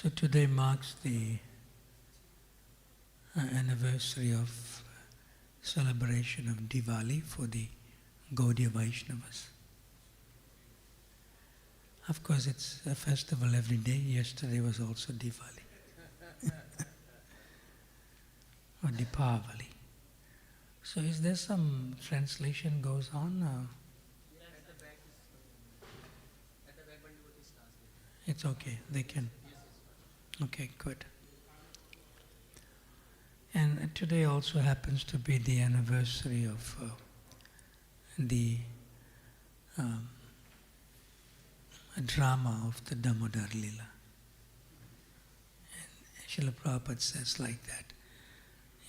So today marks the anniversary of celebration of Diwali for the Gaudiya Vaishnavas. Of course, it's a festival every day. Yesterday was also Diwali. Or Dipavali. So is there some translation goes on? At the back Bhagavatam is translated. It's okay, they can. Yes. Okay, good. And today also happens to be the anniversary of the drama of the Damodar Lila. And Srila Prabhupada says like that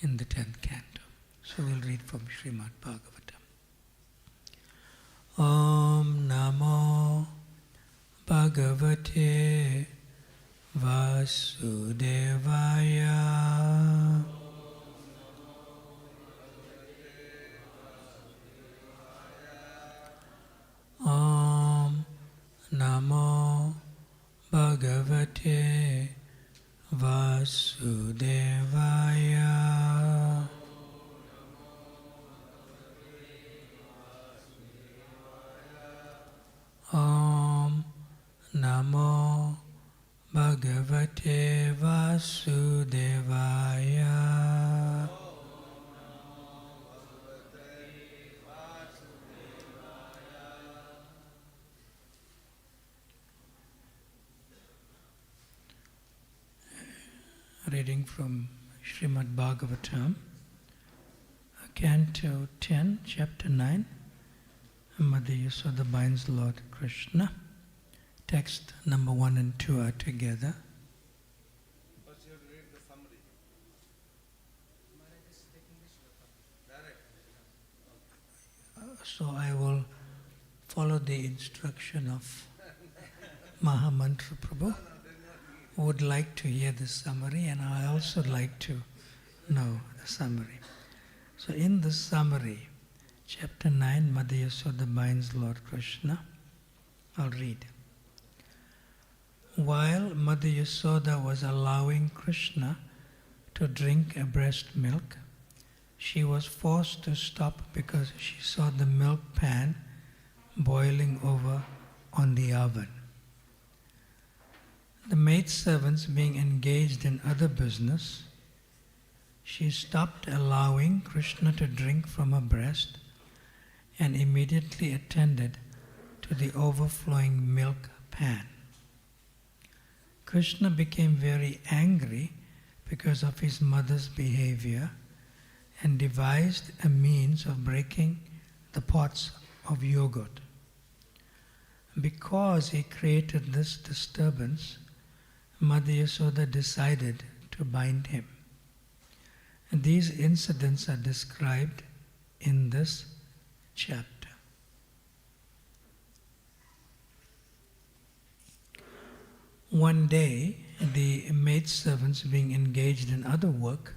in the 10th canto. So we'll read from Srimad Bhagavatam. Om Namo Bhagavate Vasudevaya. Om Namo Bhagavate Vasudevaya. Om Namo Bhagavate Vasudevaya. Reading from Srimad Bhagavatam, Canto 10, Chapter 9, Mother Yasoda binds Lord Kṛṣṇa. Text number 1 and 2 are together. First you have to read the summary. Maharaj is taking this Direct. So I will follow the instruction of Mahamantra Prabhu. Would like to hear the summary, and I also like to know the summary. So in the summary, Chapter 9, Mother Yasoda binds Lord Kṛṣṇa. I'll read. While Mother Yasoda was allowing Kṛṣṇa to drink a breast milk, she was forced to stop because she saw the milk pan boiling over on the oven. The maidservants being engaged in other business, she stopped allowing Kṛṣṇa to drink from her breast and immediately attended to the overflowing milk pan. Kṛṣṇa became very angry because of his mother's behavior and devised a means of breaking the pots of yogurt. Because he created this disturbance, Mother Yasoda decided to bind him. And these incidents are described in this chapter. One day, the maidservants being engaged in other work,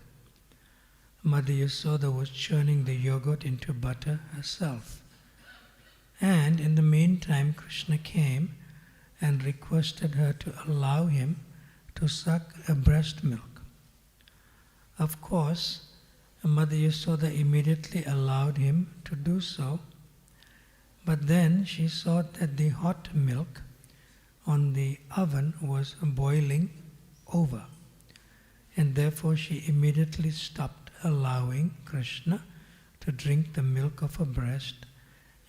Mother Yasoda was churning the yogurt into butter herself. And in the meantime, Kṛṣṇa came and requested her to allow him to suck a breast milk. Of course, Mother Yasoda immediately allowed him to do so, but then she saw that the hot milk on the oven was boiling over, and therefore she immediately stopped allowing Kṛṣṇa to drink the milk of her breast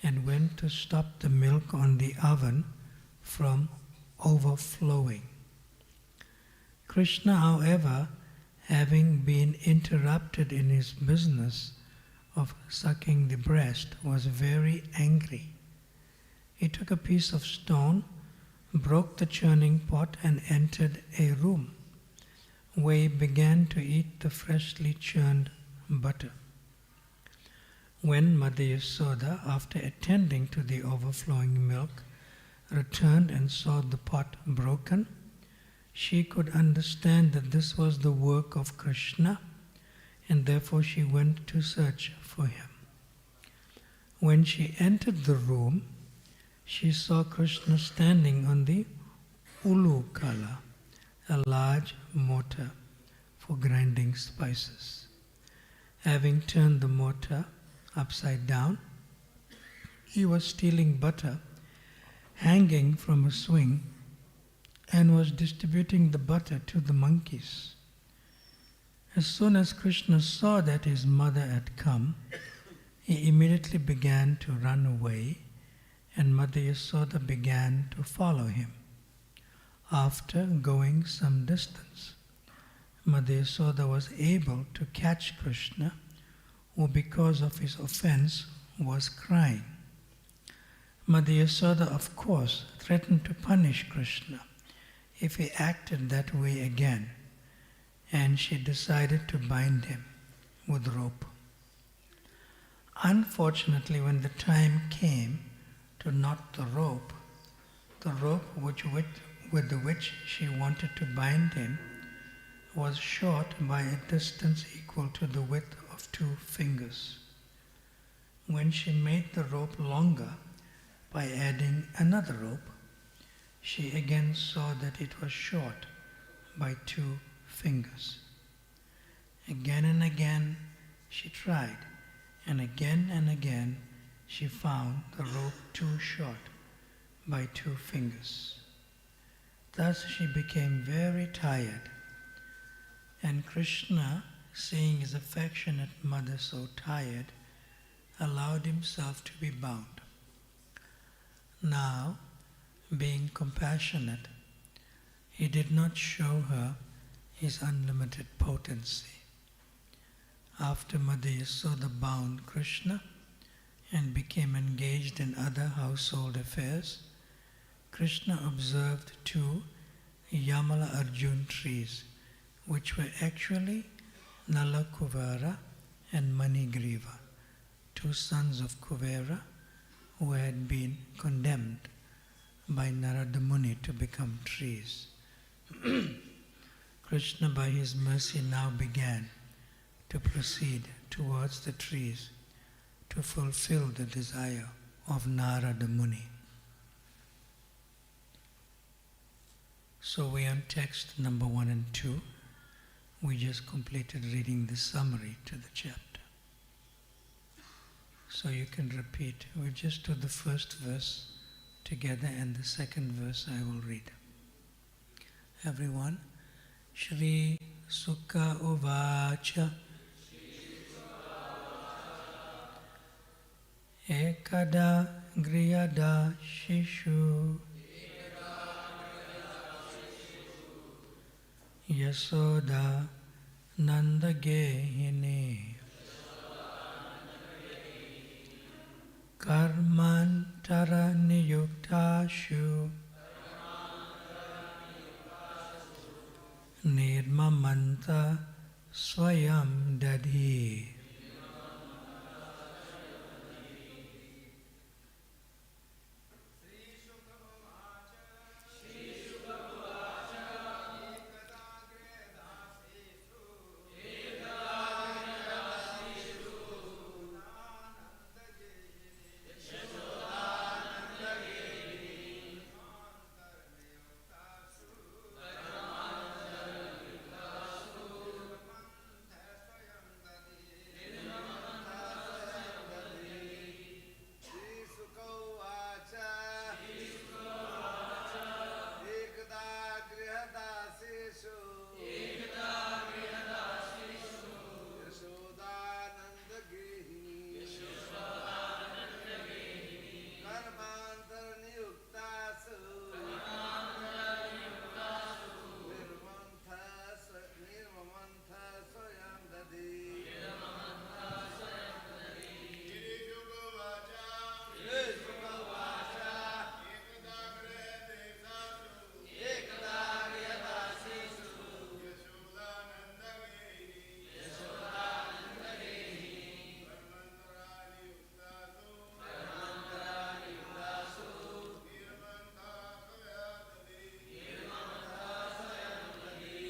and went to stop the milk on the oven from overflowing. Kṛṣṇa, however, having been interrupted in his business of sucking the breast, was very angry. He took a piece of stone, broke the churning pot, and entered a room where he began to eat the freshly churned butter. When Mother Yasoda, after attending to the overflowing milk, returned and saw the pot broken, she could understand that this was the work of Kṛṣṇa, and therefore she went to search for him. When she entered the room, she saw Kṛṣṇa standing on the Ulukala, a large mortar for grinding spices. Having turned the mortar upside down, he was stealing butter hanging from a swing and was distributing the butter to the monkeys. As soon as Kṛṣṇa saw that his mother had come, he immediately began to run away, and Mother Yasoda began to follow him. After going some distance, Mother Yasoda was able to catch Kṛṣṇa, who because of his offense was crying. Mother Yasoda, of course, threatened to punish Kṛṣṇa if he acted that way again, and she decided to bind him with rope. Unfortunately, when the time came to knot the rope with which she wanted to bind him was short by a distance equal to the width of 2 fingers. When she made the rope longer by adding another rope, she again saw that it was short by 2 fingers. Again and again she tried, and again she found the rope too short by 2 fingers. Thus she became very tired, and Kṛṣṇa, seeing his affectionate mother so tired, allowed himself to be bound. Now, being compassionate, he did not show her his unlimited potency. After Mother Yasoda bound Kṛṣṇa and became engaged in other household affairs, Kṛṣṇa observed 2 Yamala Arjun trees, which were actually Nala Kuvara and Manigriva, 2 sons of Kuvera who had been condemned by Narada Muni to become trees. Kṛṣṇa, by his mercy, now began to proceed towards the trees to fulfill the desire of Narada Muni. So we are on text number 1 and 2. We just completed reading the summary to the chapter. So you can repeat. We'll just do the first verse together, and the second verse I will read. Everyone. Shri Sukha Uvacha Ekada Griyada Shishu Yasoda Nanda Gehini Karmantara Niyuktashu Nirmamanta Swayam Dadhi.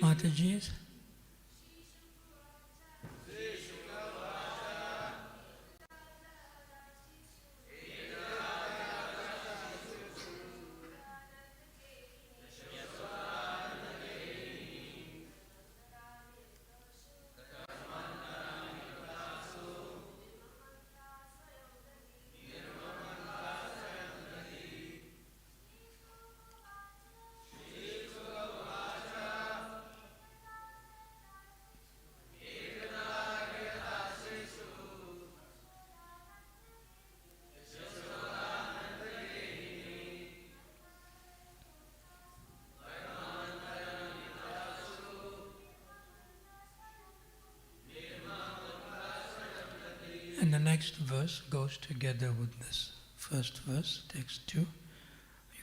Mataji's. And the next verse goes together with this first verse, text 2. You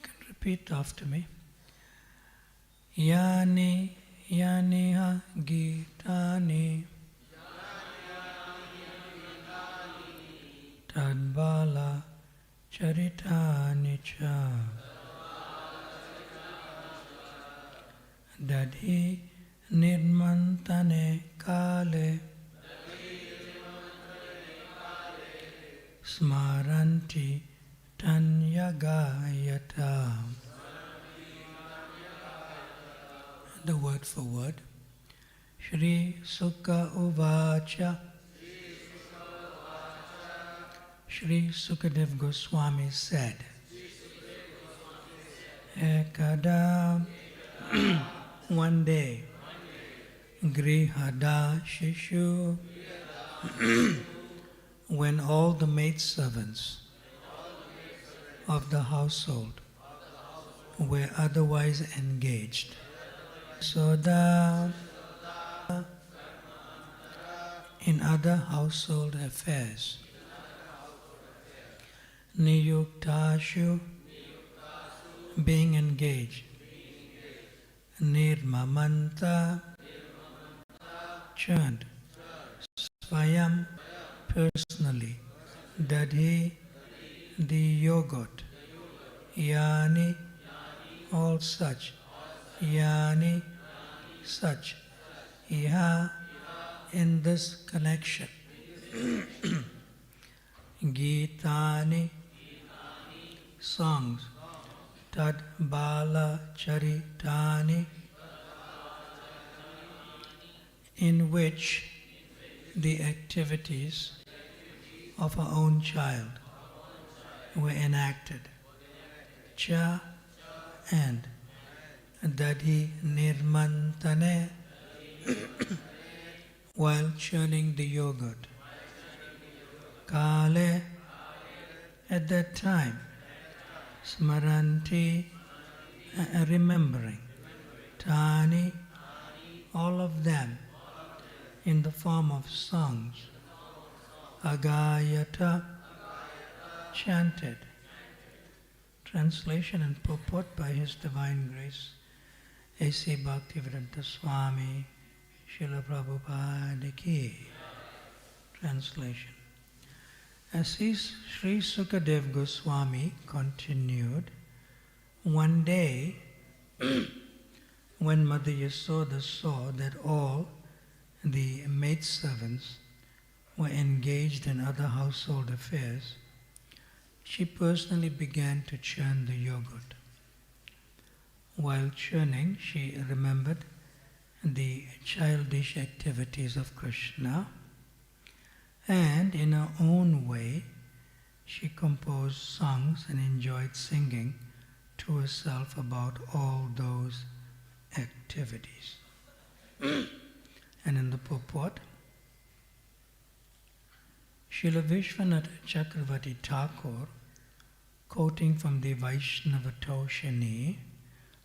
can repeat after me. Yani ha gitani tadbala charitani cha dadhi nirmantane kale smaranti tanyagayata. The word for word. Shri Sukha Uvacha. Shri Sukadev Goswami said, Ekada, one day, Grihada Shishu, when all the maidservants of the household were otherwise engaged, Soda in other household affairs, Niyuktashu being engaged, Nirmamanta churned, Swayam personally, Dadhi the yogurt, Yani all such, Yani such, Iha in this connection, Gitani songs, Tad Bala Charitani in which the activities of her own child were enacted. Cha and Dadhi Nirmantane while churning the yogurt. Kale at that time. Smaranti remembering. Tani all of them in the form of songs. Agayata chanted. Translation and purport by His Divine Grace A.C. Bhaktivedanta Swami Srila Prabhupada Ki. Translation. As Sri Sukadev Goswami continued, one day when Mother Yasoda saw that all the maidservants were engaged in other household affairs, she personally began to churn the yogurt. While churning, she remembered the childish activities of Kṛṣṇa, and in her own way, she composed songs and enjoyed singing to herself about all those activities. And in the purport, Srila Vishwanath Chakravarti Thakur, quoting from the Vaishnava Toshani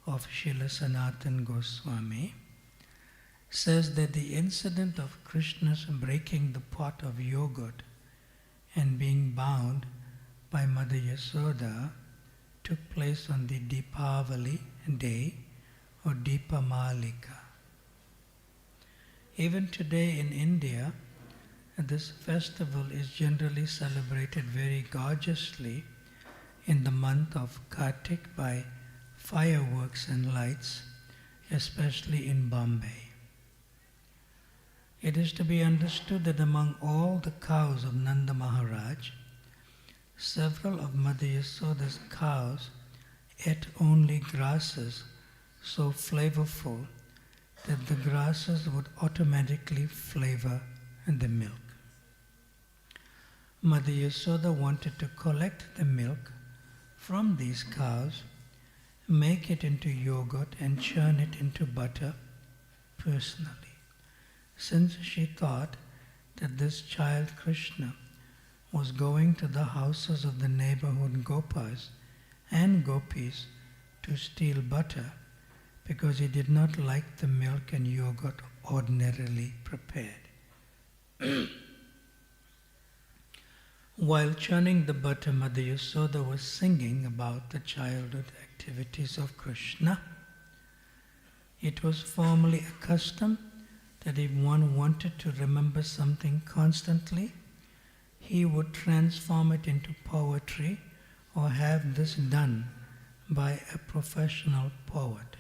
of Srila Sanatana Goswami, says that the incident of Krishna's breaking the pot of yogurt and being bound by Mother Yasoda took place on the Deepavali day or Deepamalika. Even today in India, this festival is generally celebrated very gorgeously in the month of Kartik by fireworks and lights, especially in Bombay. It is to be understood that among all the cows of Nanda Maharaj, several of Mother Yasoda's cows ate only grasses so flavorful that the grasses would automatically flavor the milk. Mother Yasoda wanted to collect the milk from these cows, make it into yogurt and churn it into butter personally, since she thought that this child Kṛṣṇa was going to the houses of the neighborhood Gopas and Gopis to steal butter because he did not like the milk and yogurt ordinarily prepared. While churning the butter, Mother Yasoda was singing about the childhood activities of Kṛṣṇa. It was formerly a custom that if one wanted to remember something constantly, he would transform it into poetry or have this done by a professional poet.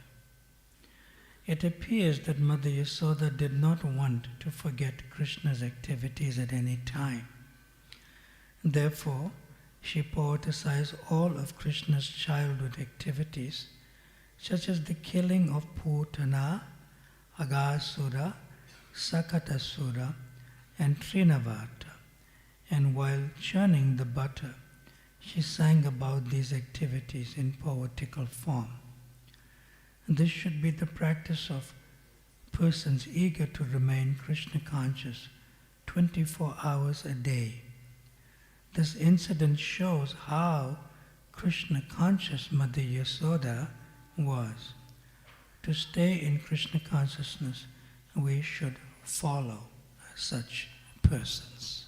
It appears that Mother Yasoda did not want to forget Krishna's activities at any time. Therefore, she poeticized all of Krishna's childhood activities, such as the killing of Putana, Aghasura, Sakatasura, and Trinavata. And while churning the butter, she sang about these activities in poetical form. This should be the practice of persons eager to remain Krishna conscious 24 hours a day. This incident shows how Krishna conscious Mother Yasoda was. To stay in Krishna consciousness, we should follow such persons.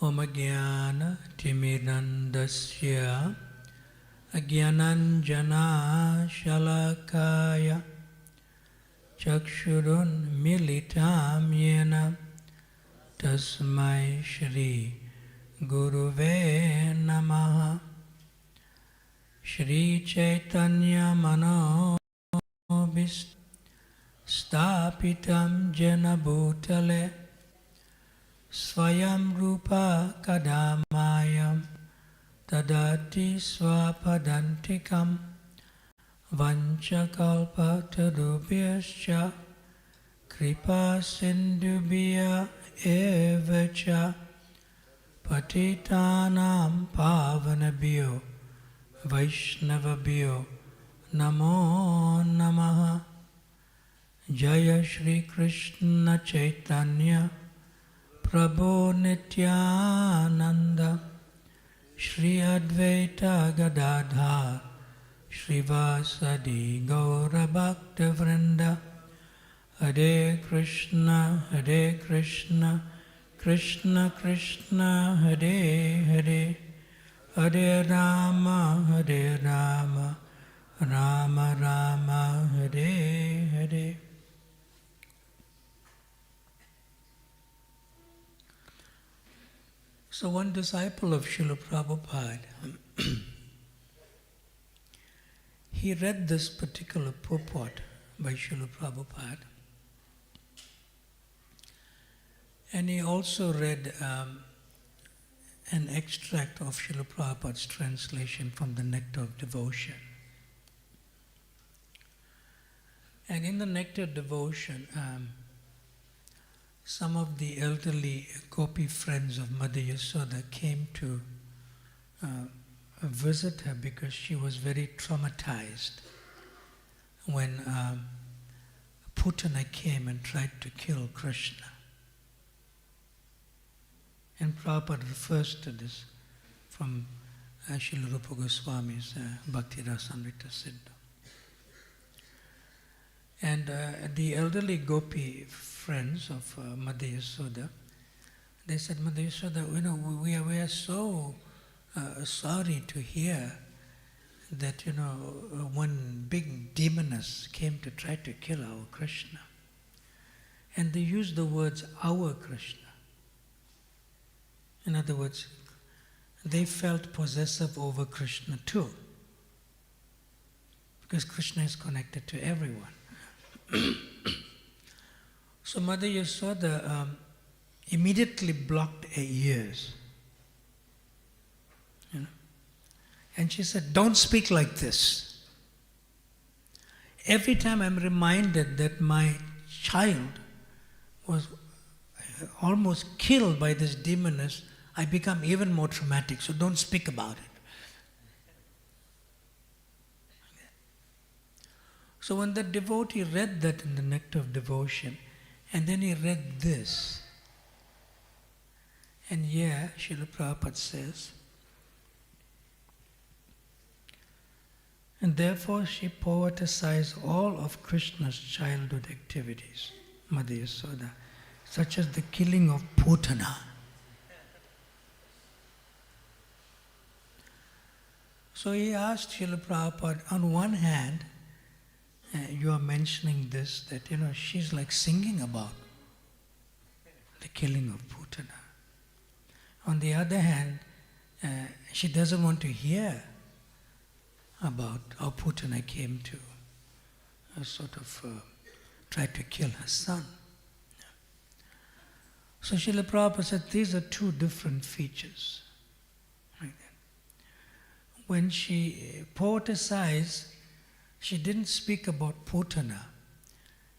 Om Jnana Timirandasya Ajnananjana Shalakaya Chakshurun Militam Yena Tasmai Shri Guruve Namaha. Shri Chaitanya Mano Stapitam Jena Bhutale Swayam Rupa Kadamayam Tadati Swapadantikam Vanchakalpa Tarubhyascha Kripa Sindhubhya Evacha Patitanam Pavanabhyo Vaishnavabhyo Namo Namaha. Jaya Shri Krishna Chaitanya Prabhu Nityananda Shri Advaita Gadadhar Shrivasadi Gaura Bhakta Vrinda. Hare Krishna, Krishna Krishna, Hare Hare, Hare Rama, Rama Rama, Hare Hare. So one disciple of Srila Prabhupada, he read this particular purport by Srila Prabhupada, and he also read an extract of Srila Prabhupada's translation from the Nectar of Devotion. And in the Nectar of Devotion, some of the elderly Gopi friends of Mother Yasoda came to visit her because she was very traumatized when Putana came and tried to kill Kṛṣṇa. And Prabhupada refers to this from Srila Rupa Goswami's Bhakti Rasamrita Siddha. And the elderly Gopi friends of Mother Yasoda, they said, Mother Yasoda, we are so sorry to hear that, one big demoness came to try to kill our Kṛṣṇa. And they used the words, our Kṛṣṇa. In other words, they felt possessive over Kṛṣṇa too, because Kṛṣṇa is connected to everyone. So Mother Yasoda immediately blocked her ears. And she said, don't speak like this. Every time I'm reminded that my child was almost killed by this demoness, I become even more traumatic, so don't speak about it. So when the devotee read that in the Nectar of Devotion, and then he read this, and Srila Prabhupada says, and therefore she poeticized all of Krishna's childhood activities, Mother Yasoda, such as the killing of Putana. So he asked Srila Prabhupada, on one hand, you are mentioning this, that she's like singing about the killing of Putana. On the other hand, she doesn't want to hear about how Putana came to try to kill her son. So Srila Prabhupada said these are two different features. Like that. When she poeticized, she didn't speak about Putana.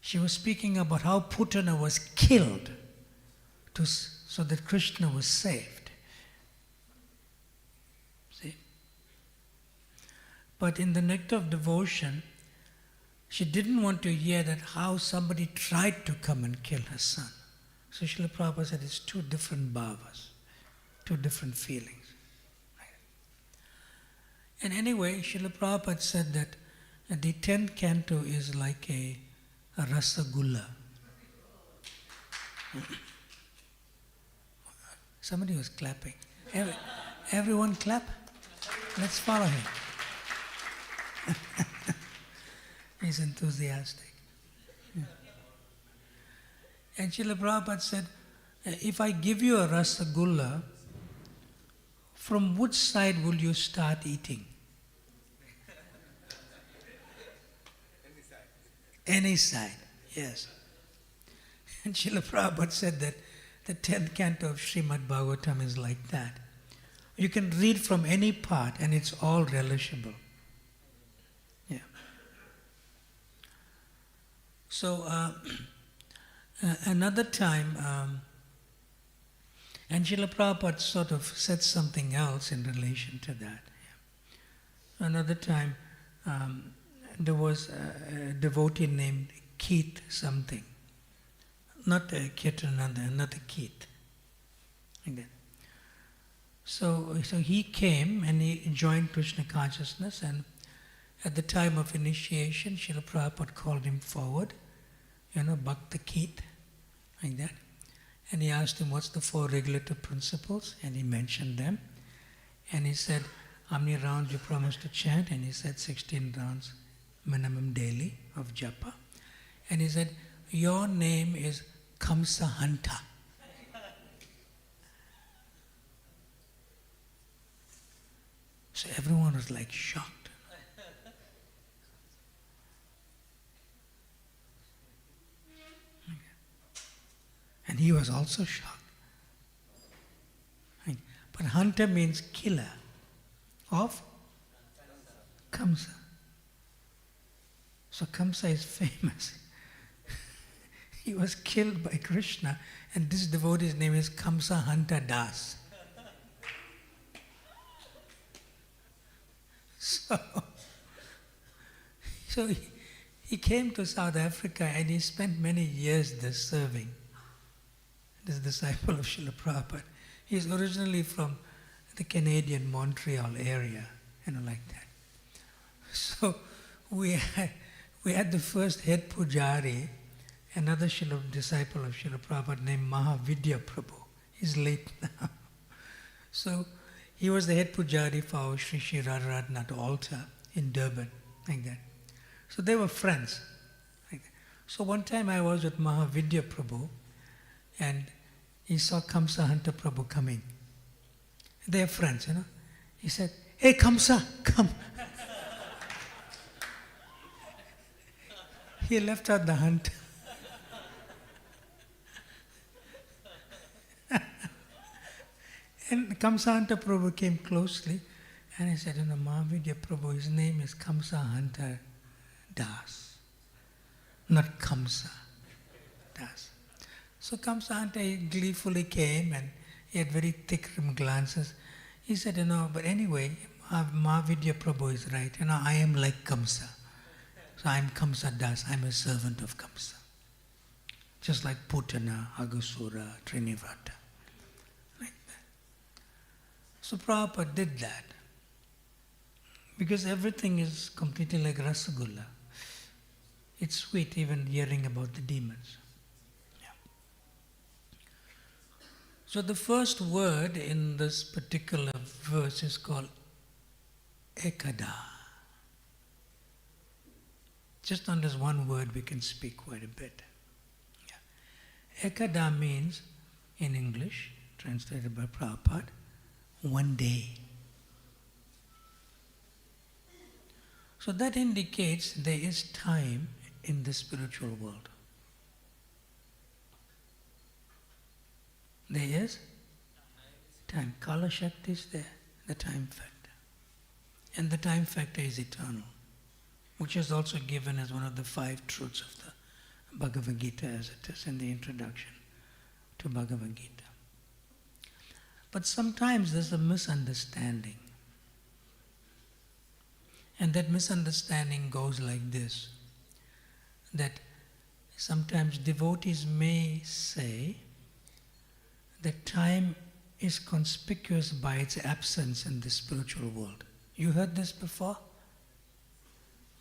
She was speaking about how Putana was killed so that Kṛṣṇa was saved. See? But in the nectar of devotion, she didn't want to hear that how somebody tried to come and kill her son. So Srila Prabhupada said it's two different bhavas, two different feelings. And anyway, Srila Prabhupada said that the 10th canto is like a rasagulla. Somebody was clapping. Everyone clap? Let's follow him. He's enthusiastic. And Srila Prabhupada said, if I give you a rasagulla, from which side will you start eating? Any side, yes. And Srila Prabhupada said that the 10th canto of Srimad Bhagavatam is like that. You can read from any part and it's all relishable. Yeah. So, another time, and Srila Prabhupada sort of said something else in relation to that. Yeah. Another time, there was a devotee named Keith something. Not Kirtananda, another Keith. Like that. So he came and he joined Krishna consciousness, and at the time of initiation, Srila Prabhupada called him forward, Bhakta Keith, like that. And he asked him, what's the 4 regulative principles? And he mentioned them. And he said, how many rounds you promised to chant? And he said 16 rounds minimum daily of japa. And he said, your name is Kamsa Hanta. So everyone was like shocked. And he was also shocked. But Hanta means killer of Kamsa. So Kamsa is famous. He was killed by Kṛṣṇa, and this devotee's name is Kamsa Hanta Das. So he came to South Africa and he spent many years there serving. This disciple of Srila Prabhupada. He's originally from the Canadian Montreal area, like that. So we had the first head pujari, another disciple of Srila Prabhupada named Mahavidya Prabhu. He's late now. So he was the head pujari for our Sri Sri Radharadhanath altar in Durban, like that. So they were friends. Like that. So one time I was with Mahavidya Prabhu, and he saw Kamsa Hanta Prabhu coming. They are friends, He said, hey Kamsa, come. He left out the hunt. And Kamsa Hanta Prabhu came closely, and he said, Mahavidya Prabhu, his name is Kamsa Hanta Das, not Kamsa Das. So Kamsa Hanta gleefully came, and he had very thick glances. He said, but anyway, Mahavidya Prabhu is right. I am like Kamsa. So I am Kamsa Das, I am a servant of Kamsa. Just like Putana, Aghasura, Trinivrata. Like that. So Prabhupada did that. Because everything is completely like rasagulla. It's sweet even hearing about the demons. Yeah. So the first word in this particular verse is called ekada. Just on this one word we can speak quite a bit. Yeah. Ekada means, in English, translated by Prabhupada, one day. So that indicates there is time in the spiritual world. There is time. Kala Shakti is there, the time factor. And the time factor is eternal, which is also given as one of the 5 truths of the Bhagavad Gita as it is in the introduction to Bhagavad Gita. But sometimes there's a misunderstanding. And that misunderstanding goes like this, that sometimes devotees may say that time is conspicuous by its absence in the spiritual world. You heard this before?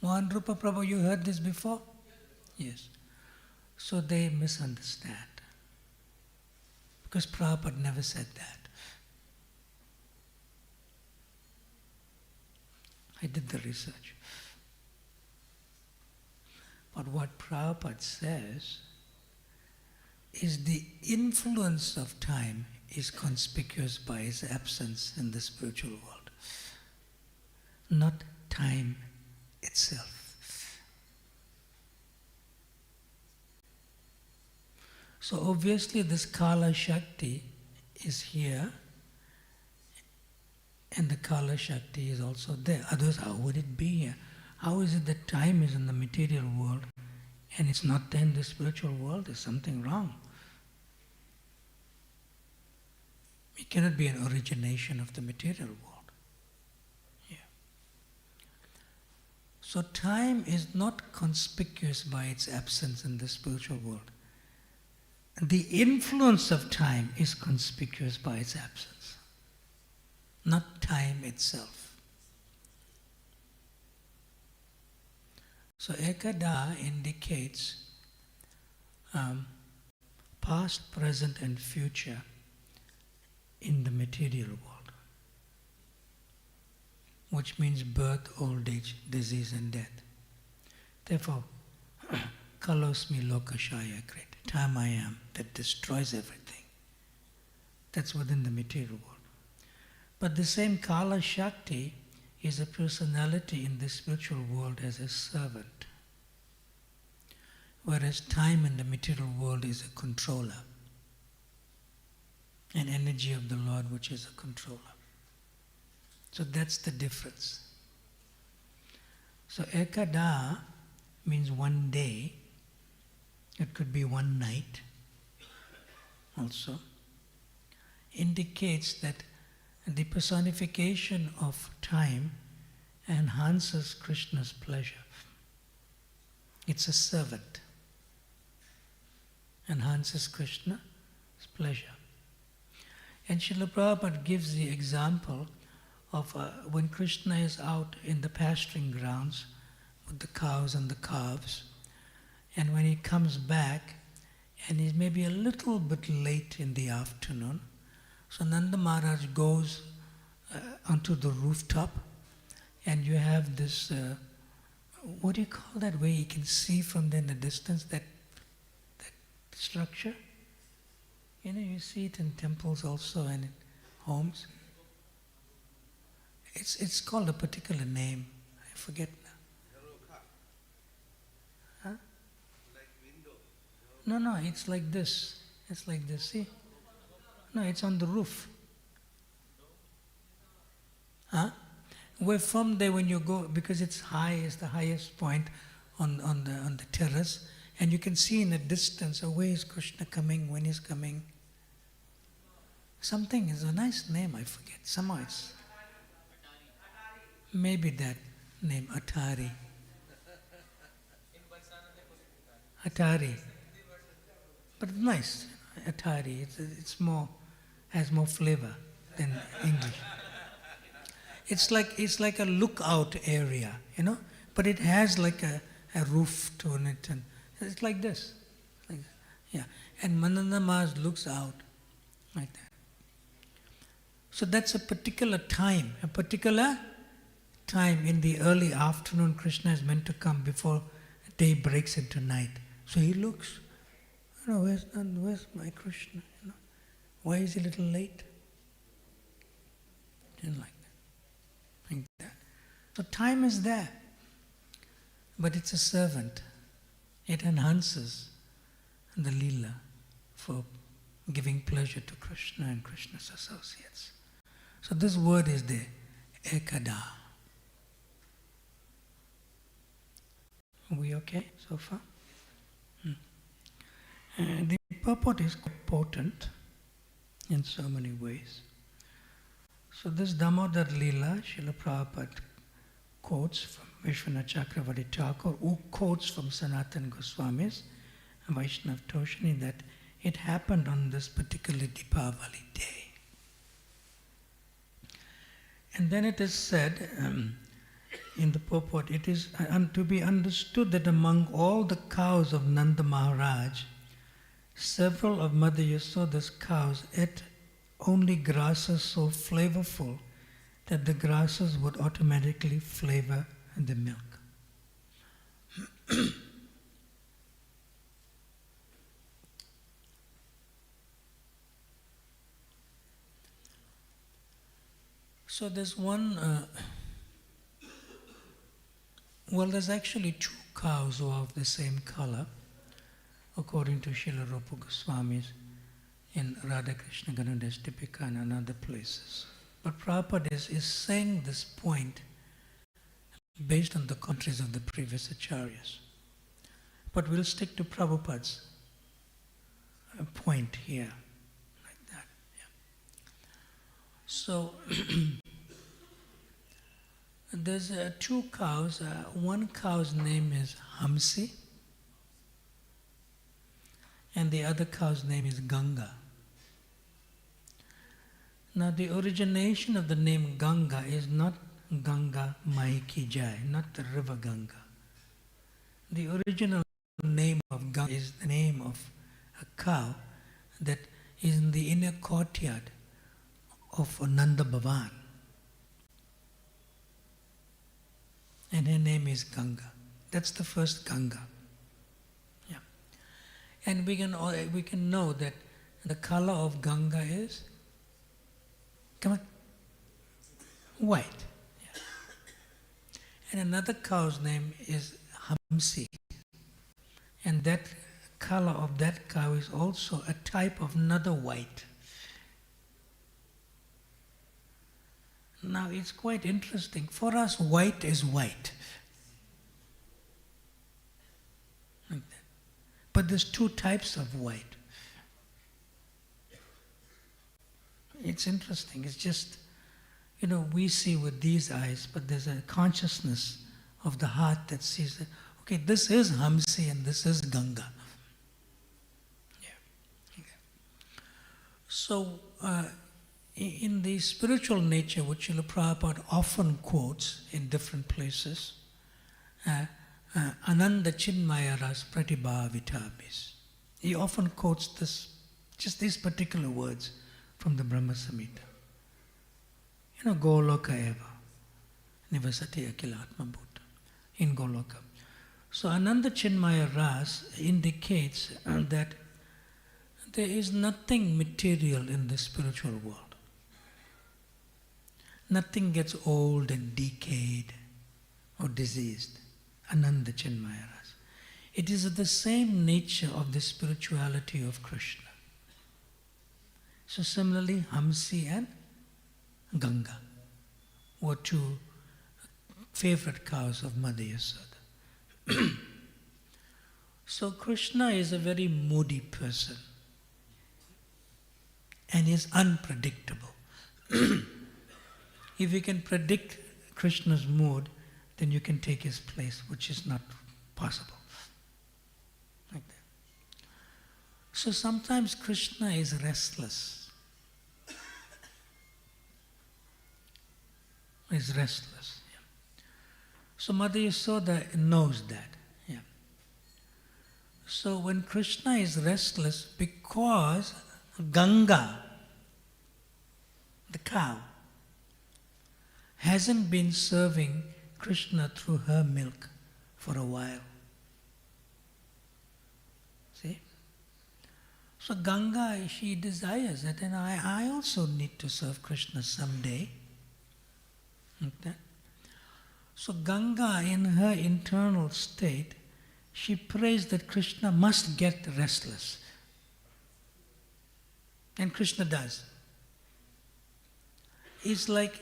Mohan Rupa Prabhu, you heard this before? Yes. So they misunderstand. Because Prabhupada never said that. I did the research. But what Prabhupada says is the influence of time is conspicuous by its absence in the spiritual world, not time itself. So obviously this Kala Shakti is here, and the Kala Shakti is also there. Otherwise, how would it be here? How is it that time is in the material world and it's not there in the spiritual world? There's something wrong. It cannot be an origination of the material world. Yeah. So time is not conspicuous by its absence in the spiritual world. The influence of time is conspicuous by its absence, not time itself. So ekada indicates past, present and future in the material world, which means birth, old age, disease and death. Therefore, kalosmi lokashaya krit, time I am, that destroys everything. That's within the material world. But the same Kala Shakti is a personality in the spiritual world as a servant, whereas time in the material world is a controller, an energy of the Lord which is a controller. So that's the difference. So ekada means one day, it could be one night also, indicates that the personification of time enhances Krishna's pleasure. It's a servant, enhances Krishna's pleasure. And Srila Prabhupada gives the example of when Krishna is out in the pasturing grounds with the cows and the calves, and when he comes back, and he's maybe a little bit late in the afternoon, so Nanda Maharaj goes onto the rooftop, and you have this, what do you call that, where you can see from there in the distance, that structure? You know, you see it in temples also and in homes. It's called a particular name. I forget now. Huh? Like window. No, it's like this. It's like this, see? No, it's on the roof. Huh? Where from there when you go, because it's high, it's the highest point on the terrace, and you can see in the distance, where is Krishna coming, when he's coming. Something is a nice name, I forget. Somehow it's maybe that name, Atari. Atari. But it's nice, Atari. It's more, has more flavor than English. It's like a lookout area, you know, but it has like a roof to it, and it's like this. Yeah. And Manana Maharaj looks out like that. So that's a particular time in the early afternoon. Krishna is meant to come before day breaks into night. So he looks, where's my Krishna? Why is he a little late? Like that. So time is there, but it's a servant. It enhances the lila for giving pleasure to Krishna and Krishna's associates. So this word is there, ekada. Are we okay so far? The purport is quite potent in so many ways. So this Damodar Leela, Srila Prabhupada quotes from Vishwanath Chakravarti Thakur, who quotes from Sanatana Goswami's Vaishnav Toshini, that it happened on this particular Deepavali day. And then it is said in the purport, it is to be understood that among all the cows of Nanda Maharaj, several of Mother Yasoda's cows ate only grasses so flavorful that the grasses would automatically flavor the milk. So there's one, there's actually two cows who are of the same color, according to Srila Rupa Goswami's in Radha Krishna Ganudesh Dipika and other places. But Prabhupada is saying this point based on the commentaries of the previous acharyas. But we'll stick to Prabhupada's point here, like that. Yeah. So, there's two cows. One cow's name is Hamsi, and the other cow's name is Ganga. Now the origination of the name Ganga is not Ganga Mai Ki Jai, not the river Ganga. The original name of Ganga is the name of a cow that is in the inner courtyard of Nanda Bhavan. And her name is Ganga. That's the first Ganga. Yeah. And we can know that the color of Ganga is, come on, white. Yeah. And another cow's name is Hamsi. And that color of that cow is also a type of another white. Now it's quite interesting. For us, white is white. Like that. But there's two types of white. It's interesting. It's just, we see with these eyes, but there's a consciousness of the heart that sees that, okay, this is Hamsi and this is Ganga. Yeah. Okay. So, in the spiritual nature, which Srila Prabhupada often quotes in different places, Ananda Chinmaya Ras Pratibhavitabhis. He often quotes just these particular words from the Brahma Samhita. Goloka eva, nivasati akila atma bhuta, in Goloka. So Ananda Chinmaya Ras indicates that there is nothing material in the spiritual world. Nothing gets old and decayed or diseased. Ananda Chinmaya Ras. It is the same nature of the spirituality of Krishna. So similarly, Hamsi and Ganga were two favorite cows of Mother Yasoda. So Krishna is a very moody person and is unpredictable. If you can predict Krishna's mood, then you can take his place, which is not possible. Like that. So sometimes Krishna is restless. Is restless. Yeah. So Mother Yasoda knows that. Yeah. So when Krishna is restless, because Ganga the cow, hasn't been serving Kṛṣṇa through her milk for a while. See? So Ganga, she desires that, and I also need to serve Kṛṣṇa someday. Like that. So Ganga, in her internal state, she prays that Kṛṣṇa must get restless. And Kṛṣṇa does. It's like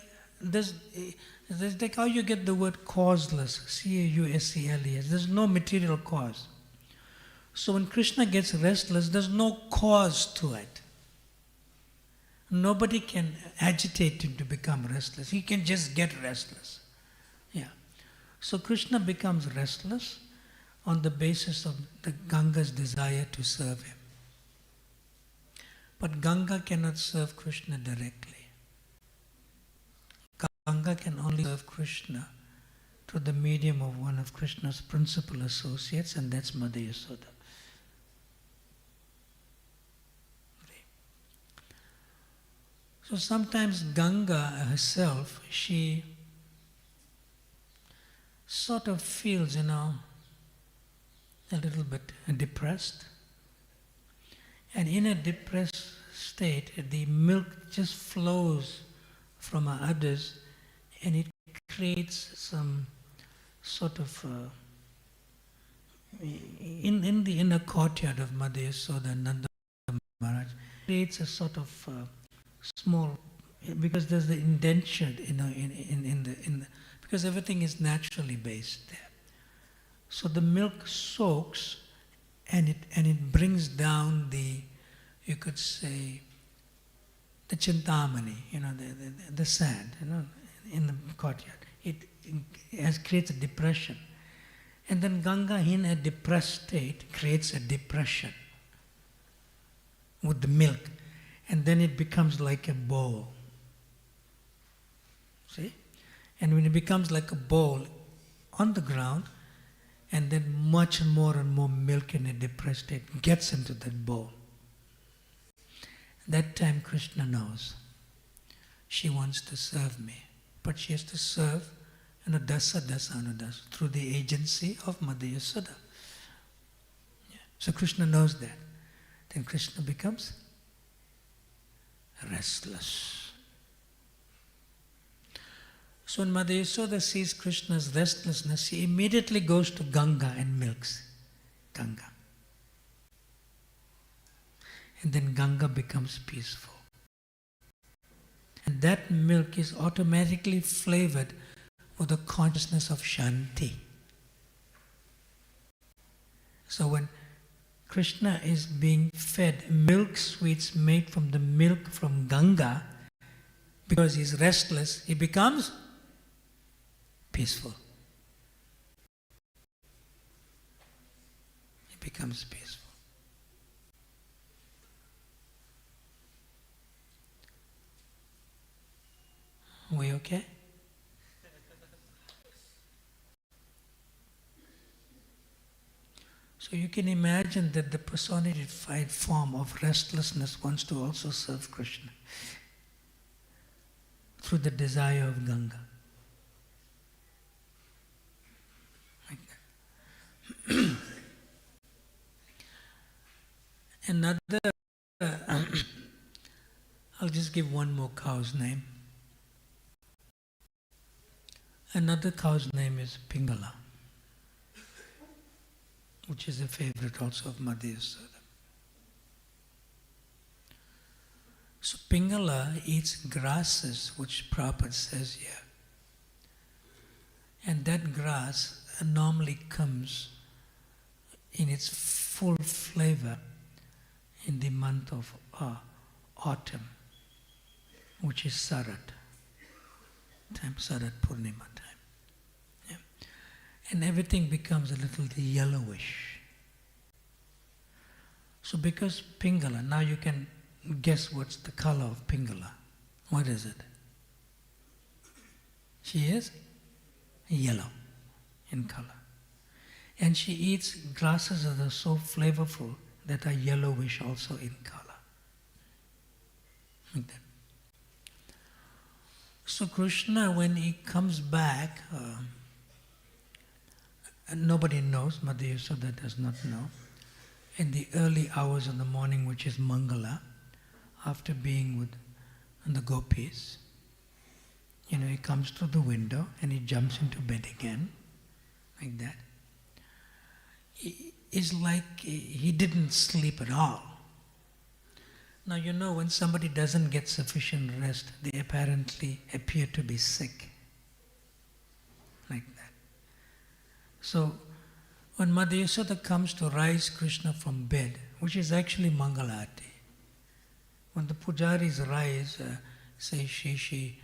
how you get the word causeless, C-A-U-S-E-L-E-S. There's no material cause. So when Kṛṣṇa gets restless, there's no cause to it. Nobody can agitate him to become restless. He can just get restless. Yeah. So Kṛṣṇa becomes restless on the basis of the Ganga's desire to serve him. But Ganga cannot serve Kṛṣṇa directly. Ganga can only serve Kṛṣṇa through the medium of one of Kṛṣṇa's principal associates, and that's Mother Yasoda. So sometimes Ganga herself, she sort of feels, a little bit depressed. And in a depressed state, the milk just flows from her udders, and it creates some sort of in the inner courtyard of Mother Yasoda and Nanda Maharaj, creates a sort of small, because there's the indenture, because everything is naturally based there. So the milk soaks, and it brings down you could say, the chintamani, the sand, in the courtyard. It creates a depression. And then Ganga, in a depressed state, creates a depression with the milk. And then it becomes like a bowl. See? And when it becomes like a bowl on the ground, and then much more and more milk in a depressed state gets into that bowl. That time Kṛṣṇa knows she wants to serve me, but she has to serve dasa anudas through the agency of Mother Yasoda. Yeah. So Kṛṣṇa knows that. Then Kṛṣṇa becomes restless. So when Mother Yasoda sees Kṛṣṇa's restlessness, she immediately goes to Ganga and milks Ganga. And then Ganga becomes peaceful. And that milk is automatically flavored with the consciousness of Shanti. So when Kṛṣṇa is being fed milk sweets made from the milk from Ganga, because he's restless, he becomes peaceful. He becomes peaceful. We okay? So you can imagine that the personified form of restlessness wants to also serve Kṛṣṇa through the desire of Ganga. Like that. Another, I'll just give one more cow's name. Another cow's name is Pingala, which is a favorite also of Mother Yasoda. So Pingala eats grasses, which Prabhupada says here. And that grass normally comes in its full flavor in the month of autumn, which is Sarat time, Sarat Purnima time. Yeah. And everything becomes a little yellowish. So because Pingala, now you can guess what's the color of Pingala. What is it? She is yellow in color. And she eats grasses that are so flavorful that are yellowish also in color. Like that. So Kṛṣṇa, when he comes back, nobody knows, Mother Yasoda does not know. In the early hours of the morning, which is Mangala, after being with the gopis, he comes through the window and he jumps into bed again, like that. It's like he didn't sleep at all. Now when somebody doesn't get sufficient rest, they apparently appear to be sick, like that. So when Mother Yasoda comes to raise Kṛṣṇa from bed, which is actually Mangalati, when the pujaris rise, say Shishi,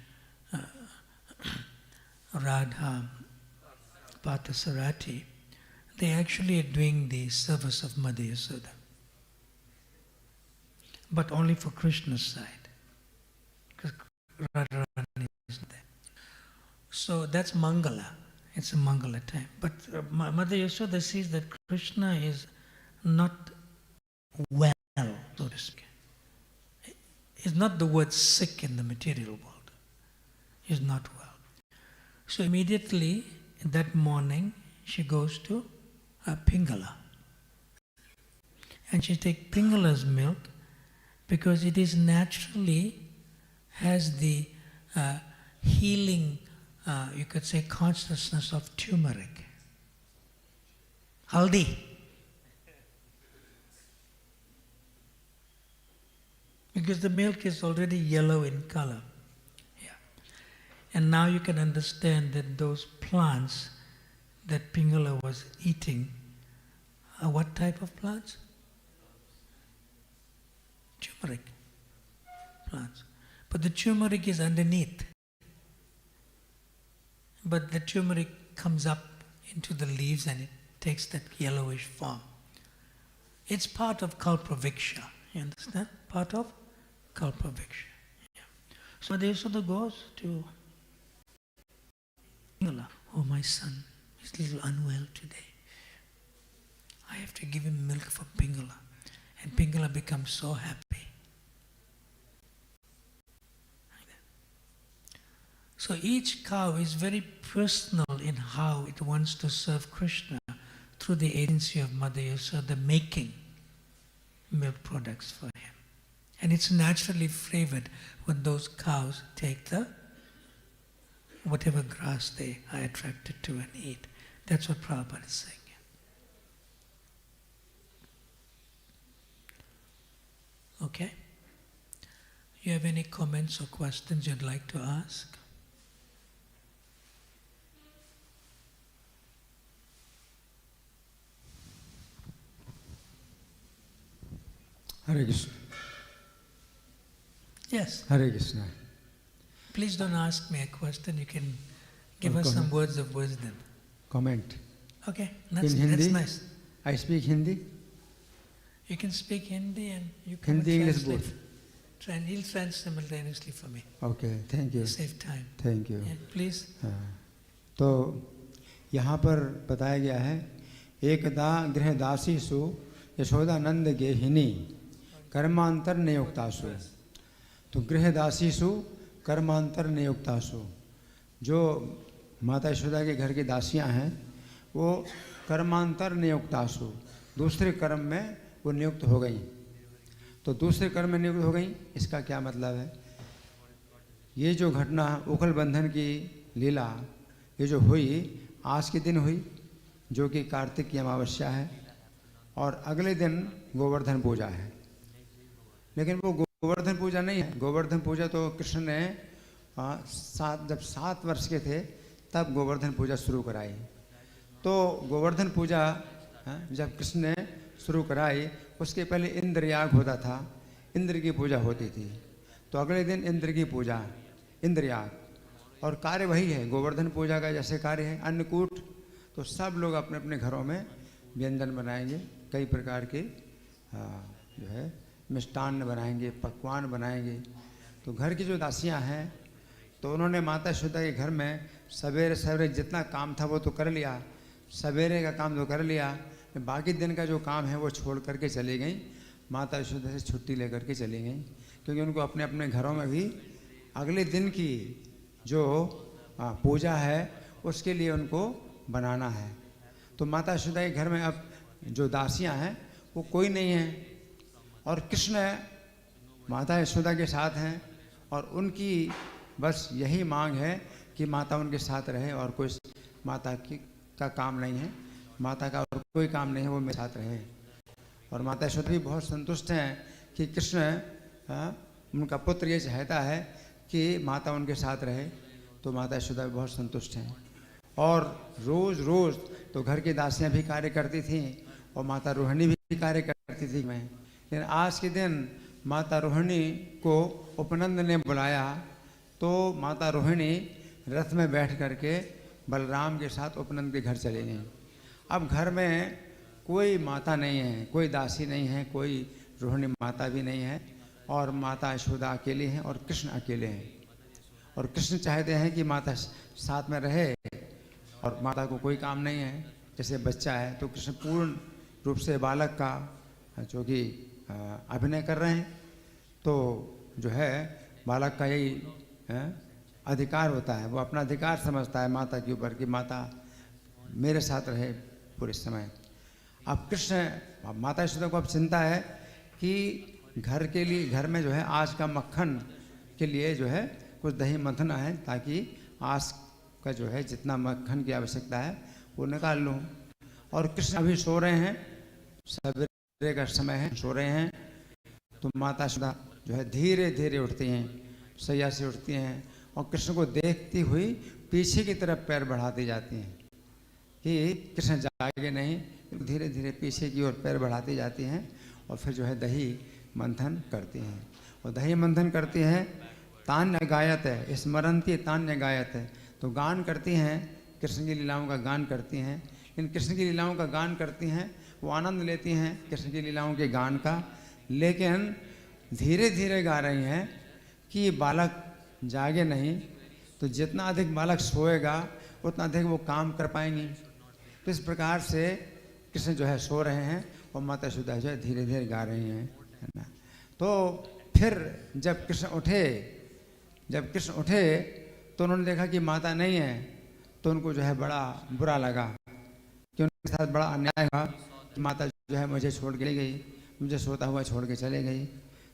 Radha, Parthasarati, they actually are doing the service of Mother Yasoda, but only for Kṛṣṇa's side, because Radharani is there. So that's Mangala. It's a Mangala time. But Mother Yasoda sees that Kṛṣṇa is not well, so to speak. It's not the word sick in the material world. He's not well. So immediately, that morning, she goes to Pingala. And she takes Pingala's milk because it is naturally has the healing, you could say, consciousness of turmeric. Haldi. Because the milk is already yellow in color. Yeah. And now you can understand that those plants that Pingala was eating are what type of plants? Turmeric plants. But the turmeric is underneath. But the turmeric comes up into the leaves and it takes that yellowish form. It's part of Kalpavriksha. You understand? Part of Kalpavriksha. Yeah. So Mother Yasoda goes to Pingala. Oh, my son is a little unwell today. I have to give him milk for Pingala. And Pingala becomes so happy. So each cow is very personal in how it wants to serve Kṛṣṇa through the agency of Mother Yasoda making milk products for him. And it's naturally flavored when those cows take the whatever grass they are attracted to and eat. That's what Prabhupada is saying. Okay? You have any comments or questions you'd like to ask? Hare Krishna. Yes. Hare Krishna. Please don't ask me a question. You can give us some words of wisdom. Comment. Okay, In that's Hindi, nice. I speak Hindi. You can speak Hindi and you can Hindi, English translate. both. He'll translate simultaneously for me. Okay, thank you. Save time. Thank you. Yeah, please. तो यहाँ पर बताया गया है एकदा गृहदासीसु यशोदानंद गेहिनी कर्मांतर नियुक्तासु। तो गृहदासीसु कर्मांतर नियुक्तासु, जो माता यशोदा के घर की दासियां हैं वो कर्मांतर नियुक्तासु, दूसरे कर्म में वो नियुक्त हो गई। तो दूसरे कर्म में नियुक्त हो गई, इसका क्या मतलब है? ये जो घटना उखल बंधन की लीला ये जो हुई आज के दिन हुई, जो कि कार्तिक की अमावस्या है, और अगले दिन गोवर्धन पूजा है। लेकिन वो गोवर्धन पूजा नहीं है। गोवर्धन पूजा तो कृष्ण ने जब 7 वर्ष के थे तब गोवर्धन पूजा शुरू कराई। तो गोवर्धन पूजा जब कृष्ण ने शुरू कराई, उसके पहले इंद्र याग होता था, इंद्र की पूजा होती थी। तो अगले दिन इंद्र की पूजा, इंद्र याग, और कार्य वही है गोवर्धन पूजा का जैसे कार्य है अन्नकूट। तो सब लोग अपने अपने घरों में व्यंजन बनाएंगे, कई प्रकार के जो है मिष्टान्न बनाएंगे, पकवान बनाएंगे। तो घर की जो दासियां हैं तो उन्होंने माता यशोदा के घर में सवेरे सवेरे जितना काम था वो तो कर लिया, सवेरे का काम तो कर लिया, बाकी दिन का जो काम है वो छोड़ करके चली गई, माता यशोदा से छुट्टी लेकर के चली गई, क्योंकि उनको अपने अपने घरों में भी अगले दिन की जो पूजा है उसके लिए उनको बनाना है। तो माता यशोदा के घर में अब जो दासियां हैं वो कोई नहीं है, और कृष्ण माता यशोदा के साथ हैं, और उनकी बस यही मांग है कि माता उनके साथ रहे, और कोई माता का काम नहीं है, माता का और कोई काम नहीं है, वो मेरे साथ रहे। और माता यशोदा भी बहुत संतुष्ट हैं कि कृष्ण उनका पुत्र ये चाहता है कि माता उनके साथ रहे, तो माता यशोदा भी बहुत संतुष्ट हैं। और रोज़ रोज़ तो घर की दासियां भी कार्य करती थीं, और माता रोहिणी भी कार्य करती थी मैं। लेकिन आज के दिन माता रोहिणी को उपनंद ने बुलाया, तो माता रोहिणी रथ में बैठ करके बलराम के साथ उपनंद के घर चले गई। अब घर में कोई माता नहीं है, कोई दासी नहीं है, कोई रोहिणी माता भी नहीं है, और माता यशोदा अकेले हैं और कृष्ण अकेले हैं। और कृष्ण चाहते हैं कि माता साथ में रहे, और माता को कोई काम नहीं है, जैसे बच्चा है तो कृष्ण पूर्ण रूप से बालक का जो कि अभिनय कर रहे हैं। तो जो है बालक का यही अधिकार होता है, वो अपना अधिकार समझता है माता के ऊपर कि माता मेरे साथ रहे पूरे समय। अब कृष्ण माता यशोदा को अब चिंता है कि घर के लिए, घर में जो है आज का मक्खन के लिए जो है कुछ दही मंथना है, ताकि आज का जो है जितना मक्खन की आवश्यकता है वो निकाल लूँ। और कृष्ण अभी सो रहे हैं, सवेरे का समय है, सो रहे हैं। तो माता यशोदा जो है धीरे धीरे उठती हैं, सैया से उठती हैं, और कृष्ण को देखती हुई पीछे की तरफ पैर बढ़ाती जाती हैं कि कृष्ण जागे नहीं, धीरे धीरे पीछे की ओर पैर बढ़ाती जाती हैं, और फिर जो है दही मंथन करती हैं। और दही मंथन करती हैं, तान्य गायत है, स्मरंती तान्य गायत है, तो गान करती हैं, कृष्ण की लीलाओं का गान करती हैं। इन कृष्ण की लीलाओं का गान करती हैं, वो आनंद लेती हैं कृष्ण की लीलाओं के गान का, लेकिन धीरे धीरे गा रही हैं कि बालक जागे नहीं, तो जितना अधिक बालक सोएगा उतना अधिक वो काम कर पाएंगी। तो इस प्रकार से कृष्ण जो है सो रहे हैं, और माता यशोदा जो है धीरे धीरे गा रही हैं, है ना। तो फिर जब कृष्ण उठे तो उन्होंने देखा कि माता नहीं है, तो उनको जो है बड़ा बुरा लगा कि उनके साथ बड़ा अन्याय हुआ कि माता जो है मुझे छोड़ के गई, मुझे सोता हुआ छोड़ के चले गई।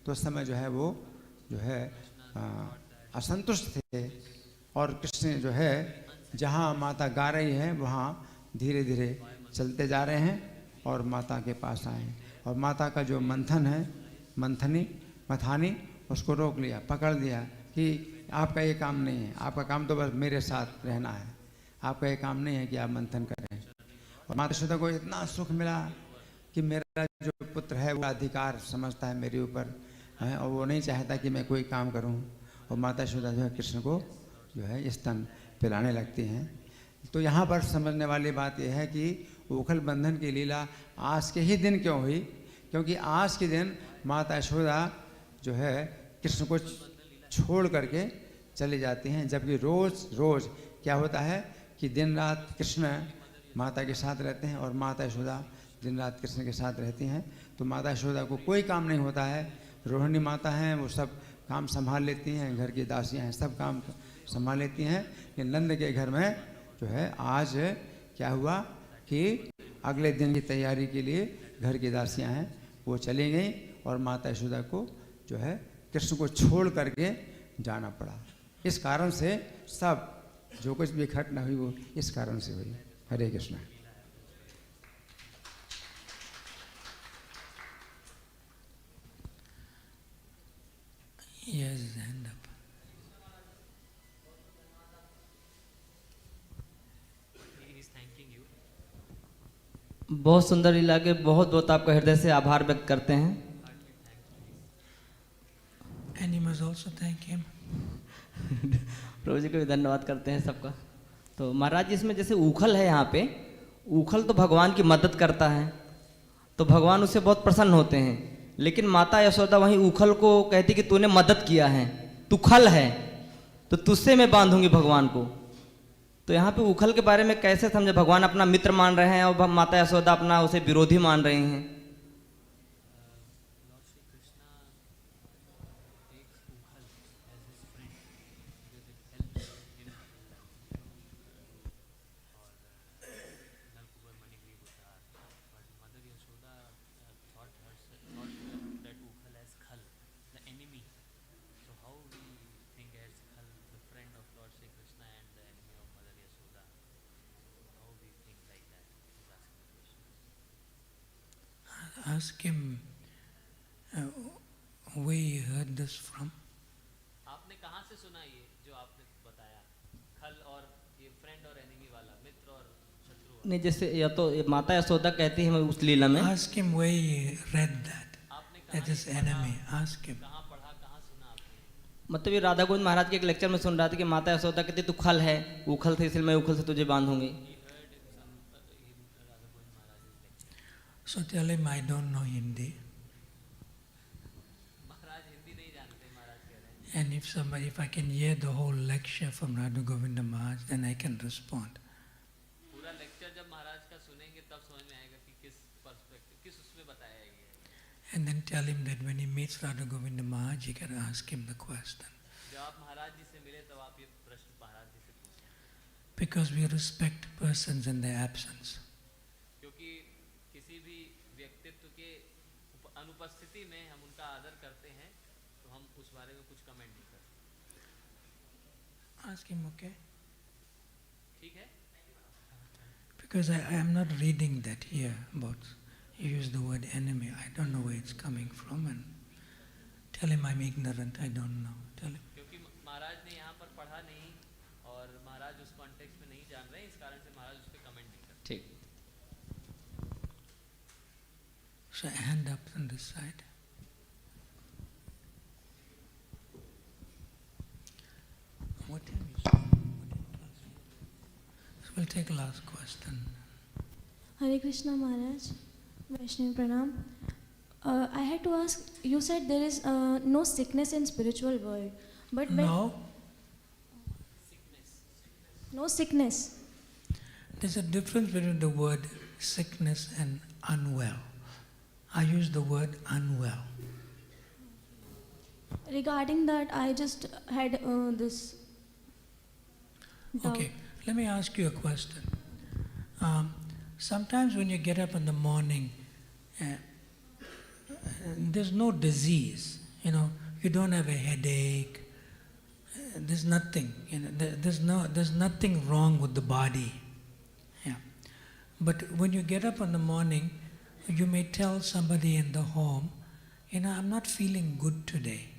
तो उस समय जो है वो जो है असंतुष्ट थे, और कृष्ण जो है जहाँ माता गा रही है वहाँ धीरे धीरे चलते जा रहे हैं, और माता के पास आए, और माता का जो मंथन है, मथानी उसको रोक लिया, पकड़ लिया कि आपका ये काम नहीं है, आपका काम तो बस मेरे साथ रहना है, आपका ये काम नहीं है कि आप मंथन करें। और माता यशोदा को इतना सुख मिला कि मेरा जो पुत्र है वो अधिकार समझता है मेरे ऊपर, और वो नहीं चाहता कि मैं कोई काम करूं। और माता यशोदा जो है कृष्ण को जो है स्तन पिलाने लगती हैं। तो यहाँ पर समझने वाली बात यह है कि उखल बंधन की लीला आज के ही दिन क्यों हुई, क्योंकि आज के दिन माता यशोदा जो है कृष्ण को छोड़ करके चली जाती हैं, जबकि रोज़ क्या होता है कि दिन रात कृष्ण माता के साथ रहते हैं, और माता यशोदा दिन रात कृष्ण के साथ रहती हैं। तो माता यशोदा को कोई काम नहीं होता है, रोहिणी माता हैं वो सब काम संभाल लेती हैं, घर की दासियां हैं सब काम संभाल लेती हैं। कि नंद के घर में जो है आज क्या हुआ कि अगले दिन की तैयारी के लिए घर की दासियां हैं वो चली गई, और माता यशोदा को जो है कृष्ण को छोड़ करके जाना पड़ा। इस कारण से सब जो कुछ भी घटना हुई वो इस कारण से हुई। हरे Krishna. Yes, hand up. He is thanking you. बहुत सुंदर लीला के बहुत बहुत आपका हृदय से आभार व्यक्त करते हैं। And you must also thank him. प्रभु जी को भी धन्यवाद करते हैं सबका। तो महाराज जी इसमें जैसे उखल है, यहाँ पे उखल तो भगवान की मदद करता है, तो भगवान उससे बहुत प्रसन्न होते हैं। लेकिन माता यशोदा वहीं उखल को कहती कि तूने मदद किया है, तू खल है, तो तुझसे मैं बांधूंगी भगवान को। तो यहाँ पे उखल के बारे में कैसे समझे, भगवान अपना मित्र मान रहे हैं और माता यशोदा अपना उसे विरोधी मान रही हैं। Lord Shri Krishna takes Ukhal as his friend because it helps ask him where he heard this from. आपने कहाँ से सुना ये जो आपने बताया, खल और ये फ्रेंड और एनिमी वाला, मित्र और शत्रु वाला? नहीं, जैसे या तो माता यशोदा कहती है उस लीला में, Ask him where he read that. That is enemy. Ask him. कहाँ पढ़ा, कहाँ सुना आपने? मतलब ये राधा गोविंद महाराज के एक लेक्चर में सुन रहा था कि माता यशोदा कहती तू खल है, उखल थे, इसलिए मैं उखल से तुझे बांधूंगी. So tell him I don't know Hindi. महाराज हिंदी नहीं जानते, महाराज कह रहे हैं. And if I can hear the whole lecture from Radha Govinda Maharaj, then I can respond. पूरा लेक्चर जब महाराज का सुनेंगे तब समझ में आएगा कि किस पर्सपेक्टिव, किस उसमें बताया गया है. And then tell him that when he meets Radha Govinda Maharaj, he can ask him the question. जब आप महाराज जी से मिले तब आप ये प्रश्न महाराज जी से पूछें. Because we respect persons in their absence. क्योंकि किसी भी व्यक्तित्व के अनुपस्थिति में हम उनका आदर करते हैं, तो हम उस बारे में कुछ कमेंट नहीं करते. Ask him, okay? ठीक है? Because I am not reading that here about, you use the word enemy. I don't know where it's coming from, and tell him I'm ignorant, I don't know. Tell him. क्योंकि महाराज ने यहाँ पर पढ़ा नहीं और महाराज उस कॉन्टेक्स्ट में नहीं जान रहे, इस कारण से महाराज उस पर कमेंट नहीं करते. ठीक. So hand up on this side. What time is it? So we'll take last question. Hare Krishna Maharaj, Vaishnavi Pranam. I had to ask, you said there is no sickness in spiritual world, but when No, no sickness. there's a difference between the word sickness and unwell. I use the word unwell. Regarding that, I just had this doubt. Okay, let me ask you a question. Sometimes when you get up in the morning, there's no disease, you don't have a headache, there's nothing, there's nothing wrong with the body. Yeah. But when you get up in the morning, you may tell somebody in the home, I'm not feeling good today.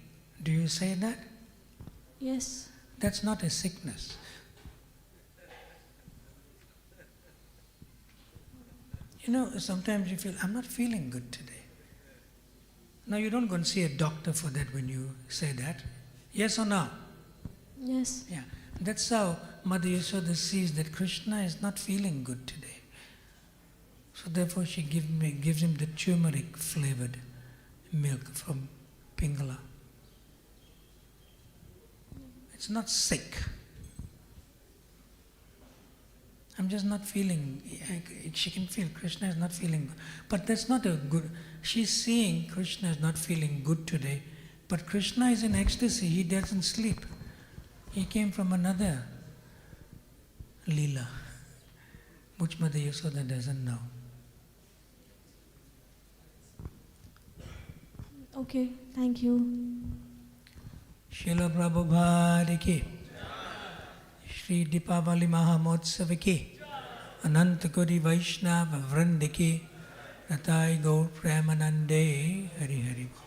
Do you say that? Yes. That's not a sickness. Sometimes you feel, I'm not feeling good today. Now you don't go and see a doctor for that when you say that. Yes or no? Yes. Yeah. That's how Mother Yashoda sees that Kṛṣṇa is not feeling good today. So therefore she gives him the turmeric flavored milk from Pingala. It's not sick. I'm just not feeling, she can feel Kṛṣṇa is not feeling good. But that's not a good, she's seeing Kṛṣṇa is not feeling good today, but Kṛṣṇa is in ecstasy, he doesn't sleep. He came from another Leela, which Mother Yashoda doesn't know. Okay, thank you. Srila Prabhupada ki, Shri Dipavali Mahamotsav ki, Ananta Kodi Vaishnava Vranda ki, Natai Gaur Premanande, Hari Hari Bol.